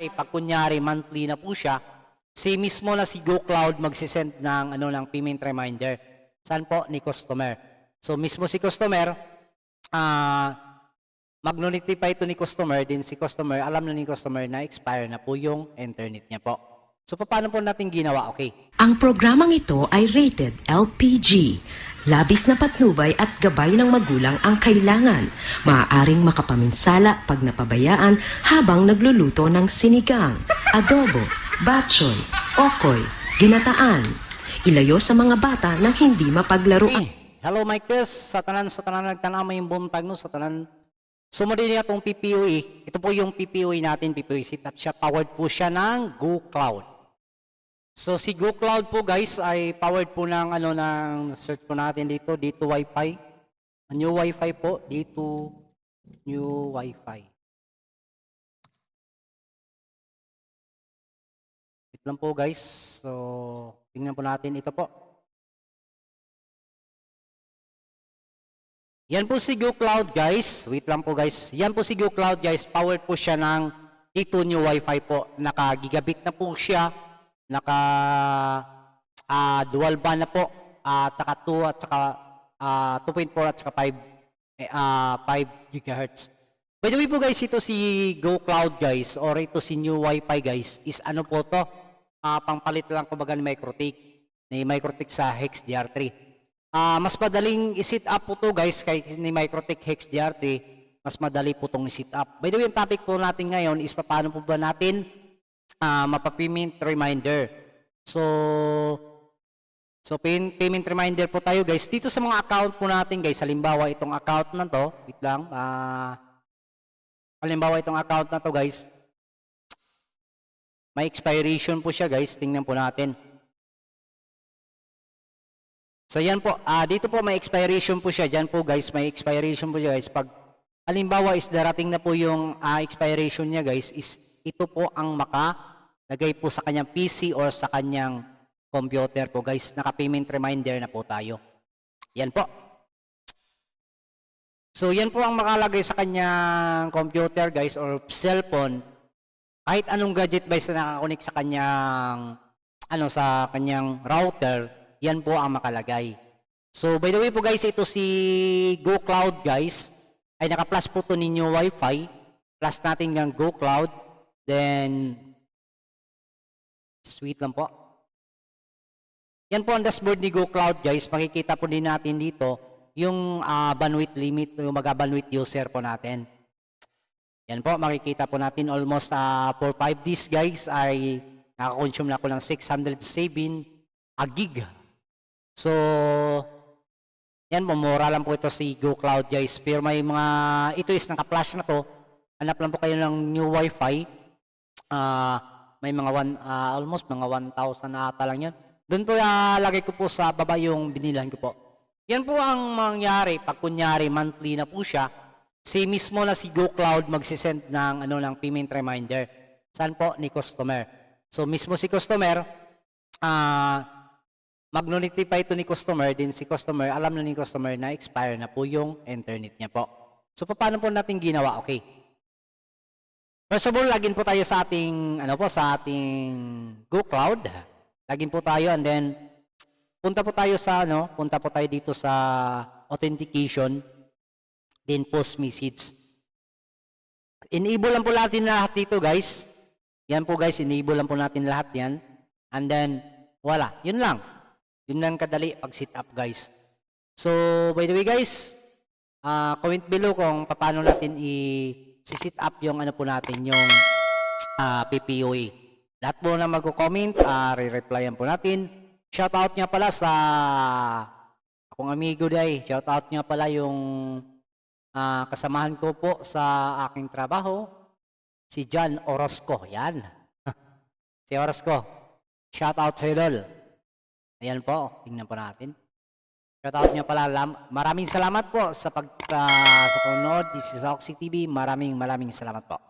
Pag kunyari monthly na po siya, si mismo na si GoCloud magsisend ng payment reminder. Saan po? Ni customer. So mismo si customer, mag-notify ito ni customer, din si customer, alam na ni customer na expire na po yung internet niya po. So paano po natin ginawa? Okay. Ang programang ito ay rated LPG. Labis na patnubay at gabay ng magulang ang kailangan. Maaaring makapaminsala pag napabayaan habang nagluluto ng sinigang, adobo, batchoy, okoy, ginataan. Ilayo sa mga bata nang hindi mapaglaruan. Hello Mike, sa tanan nagtanama yung buntag no, sa tanan. Sumuli niya itong PPOE. Ito po yung PPOE natin, PPOE setup siya. Powered po siya ng GoCloud. So si GoCloud po guys ay powered po ng ng search po natin dito Wi-Fi. New Wi-Fi po, dito new Wi-Fi. Wait lang po guys. So tingnan po natin ito po. Yan po si GoCloud guys. Wait lang po guys. Yan po si GoCloud guys. Powered po siya ng dito new Wi-Fi po. Naka-gigabit na po siya. Naka dual band na po. Saka 2 at saka 2.4 at saka 5 GHz. By the way po guys, ito si GoCloud guys or ito si new Wi-Fi guys is ano po to? Pangpalit lang kumbaga ni MikroTik. Ni MikroTik sa HexDR3. Mas madaling i-set up po to guys kay ni MikroTik HexDR3. Mas madali po itong i-set up. By the way, yung topic po natin ngayon is paano po ba natin mapapayment reminder. So payment reminder po tayo guys. Dito sa mga account po natin guys, halimbawa itong account na to, wait lang, halimbawa itong account na to guys, may expiration po siya guys, tingnan po natin. So yan po, dito po may expiration po siya, dyan po guys, may expiration po siya guys. Pag halimbawa is darating na po yung expiration niya guys, is ito po ang makalagay po sa kanyang PC or sa kanyang computer po guys. Naka-payment reminder na po tayo. Yan po. So yan po ang makalagay sa kanyang computer guys or cellphone. Kahit anong gadget guys na nakakonek sa kanyang router, yan po ang makalagay. So by the way po guys, ito si GoCloud guys ay naka-plus po to ninyo Wi-Fi. Plus natin ng GoCloud. Then, sweet lang po. Yan po ang dashboard ni GoCloud guys. Makikita po din natin dito yung bandwidth limit, yung bandwidth user po natin. Yan po, makikita po natin almost for 5 days guys ay nakakonsume na ako ng 607 gig. So, yan po, mura lang po ito si GoCloud guys. Pero may mga, ito is naka-flash na to. Hanap lang po kayo ng new Wi-Fi. May mga almost mga 1,000 na ata lang yan. Doon po lagay ko po sa baba yung binilan ko po. Yan po ang mangyari pag kunyari monthly na po siya. Si mismo na si GoCloud magsisend ng payment reminder. Saan po? Ni customer. So mismo si customer, mag-notify ito ni customer, din si customer, alam na ni customer na expire na po yung internet niya po. So paano po natin ginawa? Okay. First of all, login po tayo sa ating GoCloud. Login po tayo and then punta po tayo dito sa authentication, then post message. Enable lang po natin lahat dito, guys. Yan po, guys, enable lang po natin lahat 'yan. And then wala, yun lang. Yun lang kadali pag set up, guys. So, by the way, guys, comment below kung paano natin i-set up yung po natin, yung PPOE. Lahat po na mag-comment, re-replyan po natin. Shoutout nga pala sa akong amigo day. Shoutout nga pala yung kasamahan ko po sa aking trabaho, si John Orozco. Yan. Si Orozco. Shoutout sa idol. Ayan po, tingnan po natin. Shoutout niya pala. Maraming salamat po sa pagpunod. This is Oxy TV. Maraming salamat po.